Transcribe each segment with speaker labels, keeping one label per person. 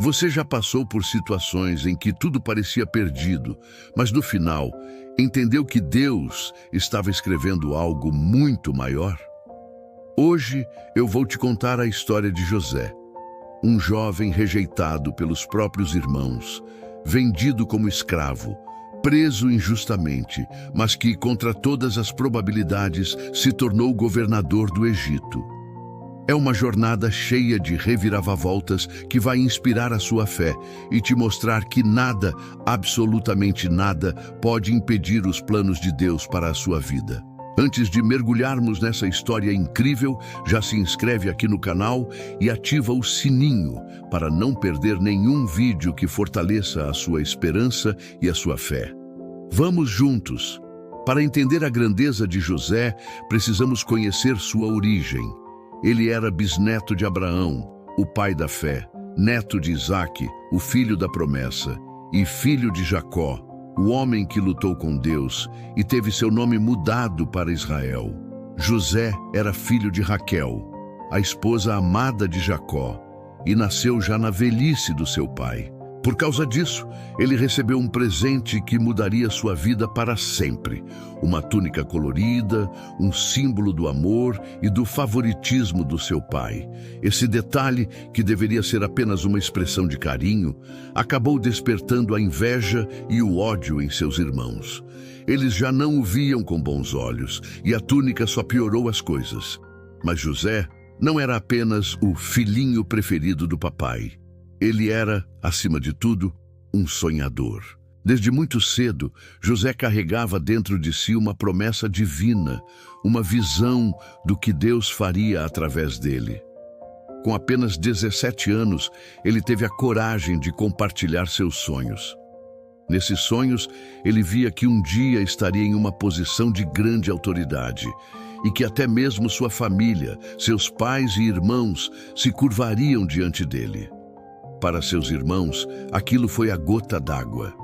Speaker 1: Você já passou por situações em que tudo parecia perdido, mas no final entendeu que Deus estava escrevendo algo muito maior? Hoje eu vou te contar a história de José, um jovem rejeitado pelos próprios irmãos, vendido como escravo, preso injustamente, mas que, contra todas as probabilidades, se tornou governador do Egito. É uma jornada cheia de reviravoltas que vai inspirar a sua fé e te mostrar que nada, absolutamente nada, pode impedir os planos de Deus para a sua vida. Antes de mergulharmos nessa história incrível, já se inscreve aqui no canal e ativa o sininho para não perder nenhum vídeo que fortaleça a sua esperança e a sua fé. Vamos juntos! Para entender a grandeza de José, precisamos conhecer sua origem. Ele era bisneto de Abraão, o pai da fé, neto de Isaque, o filho da promessa, e filho de Jacó, o homem que lutou com Deus e teve seu nome mudado para Israel. José era filho de Raquel, a esposa amada de Jacó, e nasceu já na velhice do seu pai. Por causa disso, ele recebeu um presente que mudaria sua vida para sempre. Uma túnica colorida, um símbolo do amor e do favoritismo do seu pai. Esse detalhe, que deveria ser apenas uma expressão de carinho, acabou despertando a inveja e o ódio em seus irmãos. Eles já não o viam com bons olhos e a túnica só piorou as coisas. Mas José não era apenas o filhinho preferido do papai. Ele era, acima de tudo, um sonhador. Desde muito cedo, José carregava dentro de si uma promessa divina, uma visão do que Deus faria através dele. Com apenas 17 anos, ele teve a coragem de compartilhar seus sonhos. Nesses sonhos, ele via que um dia estaria em uma posição de grande autoridade e que até mesmo sua família, seus pais e irmãos, se curvariam diante dele. Para seus irmãos, aquilo foi a gota d'água.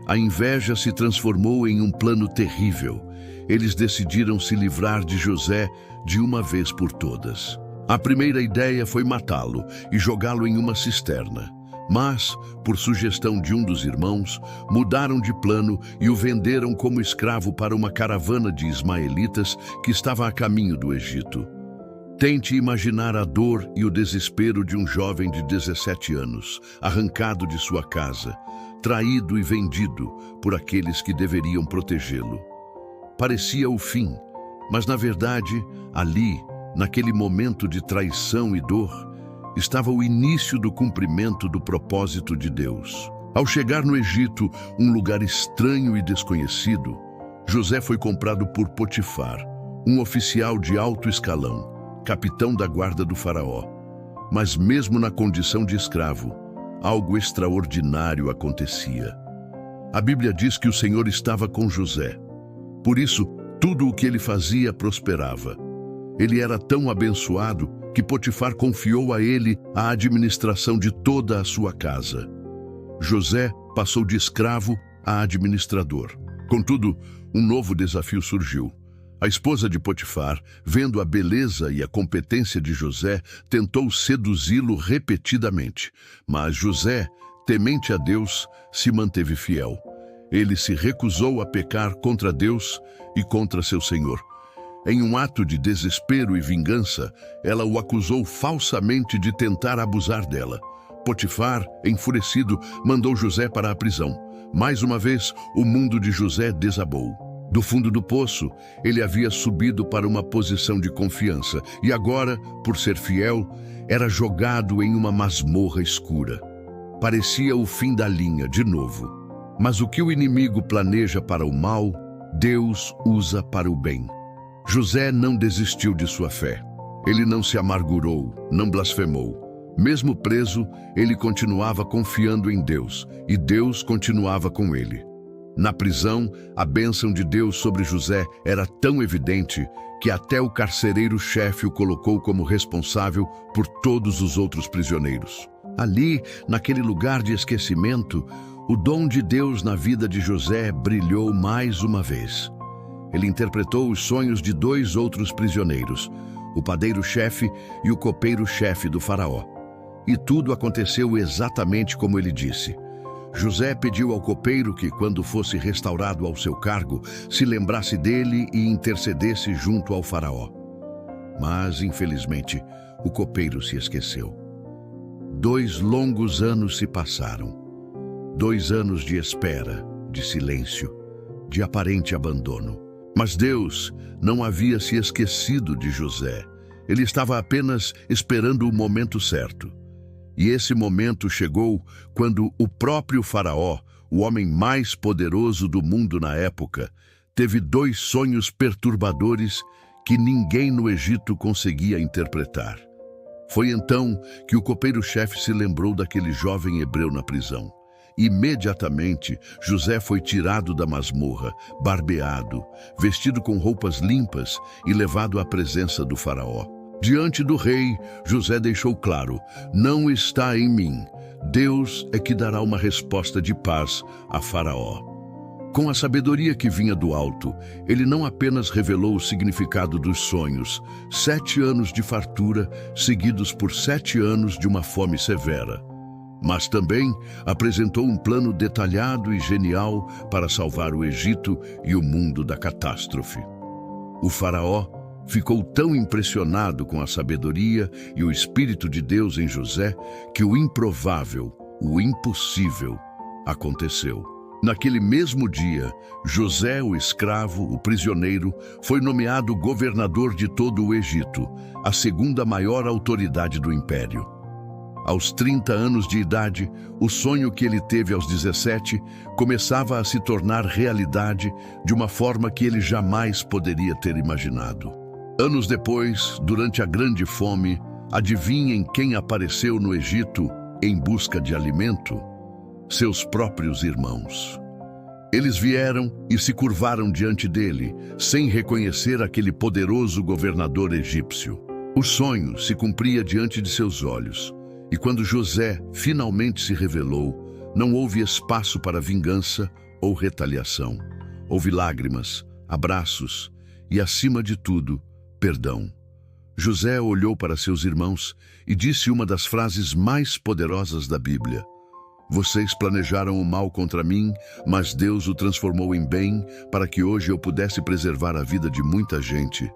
Speaker 1: A inveja se transformou em um plano terrível. Eles decidiram se livrar de José de uma vez por todas. A primeira ideia foi matá-lo e jogá-lo em uma cisterna. Mas, por sugestão de um dos irmãos, mudaram de plano e o venderam como escravo para uma caravana de ismaelitas que estava a caminho do Egito. Tente imaginar a dor e o desespero de um jovem de 17 anos, arrancado de sua casa, traído e vendido por aqueles que deveriam protegê-lo. Parecia o fim, mas na verdade, ali, naquele momento de traição e dor, estava o início do cumprimento do propósito de Deus. Ao chegar no Egito, um lugar estranho e desconhecido, José foi comprado por Potifar, um oficial de alto escalão, capitão da guarda do faraó. Mas mesmo na condição de escravo, algo extraordinário acontecia. A Bíblia diz que o Senhor estava com José. Por isso, tudo o que ele fazia prosperava. Ele era tão abençoado que Potifar confiou a ele a administração de toda a sua casa. José passou de escravo a administrador. Contudo, um novo desafio surgiu. A esposa de Potifar, vendo a beleza e a competência de José, tentou seduzi-lo repetidamente. Mas José, temente a Deus, se manteve fiel. Ele se recusou a pecar contra Deus e contra seu senhor. Em um ato de desespero e vingança, ela o acusou falsamente de tentar abusar dela. Potifar, enfurecido, mandou José para a prisão. Mais uma vez, o mundo de José desabou. Do fundo do poço, ele havia subido para uma posição de confiança e agora, por ser fiel, era jogado em uma masmorra escura. Parecia o fim da linha, de novo. Mas o que o inimigo planeja para o mal, Deus usa para o bem. José não desistiu de sua fé. Ele não se amargurou, não blasfemou. Mesmo preso, ele continuava confiando em Deus e Deus continuava com ele. Na prisão, a bênção de Deus sobre José era tão evidente que até o carcereiro-chefe o colocou como responsável por todos os outros prisioneiros. Ali, naquele lugar de esquecimento, o dom de Deus na vida de José brilhou mais uma vez. Ele interpretou os sonhos de 2 outros prisioneiros, o padeiro-chefe e o copeiro-chefe do faraó. E tudo aconteceu exatamente como ele disse. José pediu ao copeiro que, quando fosse restaurado ao seu cargo, se lembrasse dele e intercedesse junto ao faraó. Mas, infelizmente, o copeiro se esqueceu. 2 longos anos se passaram. 2 anos de espera, de silêncio, de aparente abandono. Mas Deus não havia se esquecido de José. Ele estava apenas esperando o momento certo. E esse momento chegou quando o próprio faraó, o homem mais poderoso do mundo na época, teve 2 sonhos perturbadores que ninguém no Egito conseguia interpretar. Foi então que o copeiro-chefe se lembrou daquele jovem hebreu na prisão. Imediatamente, José foi tirado da masmorra, barbeado, vestido com roupas limpas e levado à presença do faraó. Diante do rei, José deixou claro: não está em mim. Deus é que dará uma resposta de paz a Faraó. Com a sabedoria que vinha do alto, ele não apenas revelou o significado dos sonhos, 7 anos de fartura seguidos por 7 anos de uma fome severa, mas também apresentou um plano detalhado e genial para salvar o Egito e o mundo da catástrofe. O faraó ficou tão impressionado com a sabedoria e o Espírito de Deus em José que o improvável, o impossível, aconteceu. Naquele mesmo dia, José, o escravo, o prisioneiro, foi nomeado governador de todo o Egito, a 2ª maior autoridade do império. Aos 30 anos de idade, o sonho que ele teve aos 17 começava a se tornar realidade de uma forma que ele jamais poderia ter imaginado. Anos depois, durante a grande fome, adivinhem quem apareceu no Egito em busca de alimento? Seus próprios irmãos. Eles vieram e se curvaram diante dele, sem reconhecer aquele poderoso governador egípcio. O sonho se cumpria diante de seus olhos, e quando José finalmente se revelou, não houve espaço para vingança ou retaliação. Houve lágrimas, abraços e, acima de tudo, perdão. José olhou para seus irmãos e disse uma das frases mais poderosas da Bíblia: vocês planejaram o mal contra mim, mas Deus o transformou em bem para que hoje eu pudesse preservar a vida de muita gente.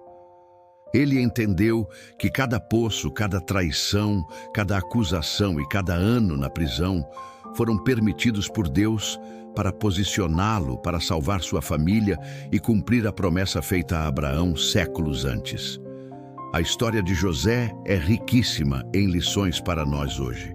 Speaker 1: Ele entendeu que cada poço, cada traição, cada acusação e cada ano na prisão foram permitidos por Deus para posicioná-lo, para salvar sua família e cumprir a promessa feita a Abraão séculos antes. A história de José é riquíssima em lições para nós hoje.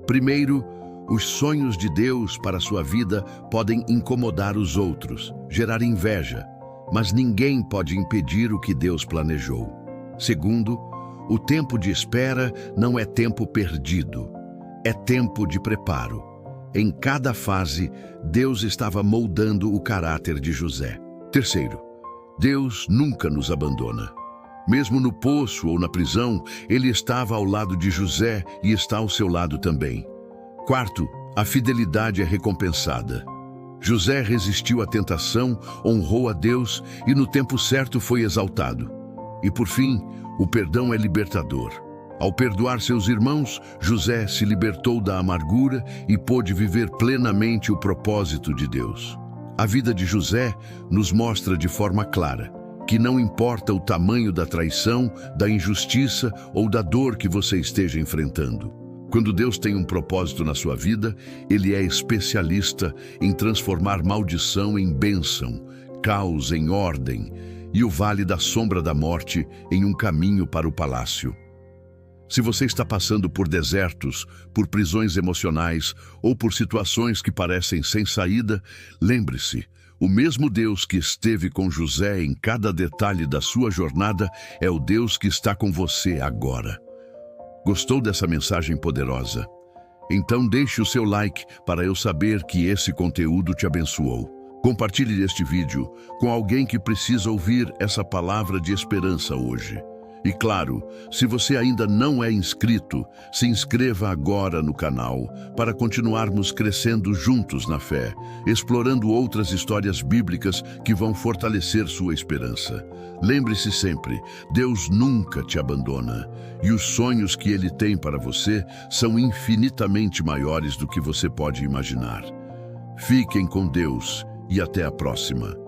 Speaker 1: Primeiro, os sonhos de Deus para sua vida podem incomodar os outros, gerar inveja, mas ninguém pode impedir o que Deus planejou. Segundo, o tempo de espera não é tempo perdido, é tempo de preparo. Em cada fase, Deus estava moldando o caráter de José. Terceiro, Deus nunca nos abandona. Mesmo no poço ou na prisão, Ele estava ao lado de José e está ao seu lado também. Quarto, a fidelidade é recompensada. José resistiu à tentação, honrou a Deus e no tempo certo foi exaltado. E por fim, o perdão é libertador. Ao perdoar seus irmãos, José se libertou da amargura e pôde viver plenamente o propósito de Deus. A vida de José nos mostra de forma clara que não importa o tamanho da traição, da injustiça ou da dor que você esteja enfrentando. Quando Deus tem um propósito na sua vida, Ele é especialista em transformar maldição em bênção, caos em ordem e o vale da sombra da morte em um caminho para o palácio. Se você está passando por desertos, por prisões emocionais ou por situações que parecem sem saída, lembre-se, o mesmo Deus que esteve com José em cada detalhe da sua jornada é o Deus que está com você agora. Gostou dessa mensagem poderosa? Então deixe o seu like para eu saber que esse conteúdo te abençoou. Compartilhe este vídeo com alguém que precisa ouvir essa palavra de esperança hoje. E claro, se você ainda não é inscrito, se inscreva agora no canal para continuarmos crescendo juntos na fé, explorando outras histórias bíblicas que vão fortalecer sua esperança. Lembre-se sempre, Deus nunca te abandona e os sonhos que Ele tem para você são infinitamente maiores do que você pode imaginar. Fiquem com Deus e até a próxima.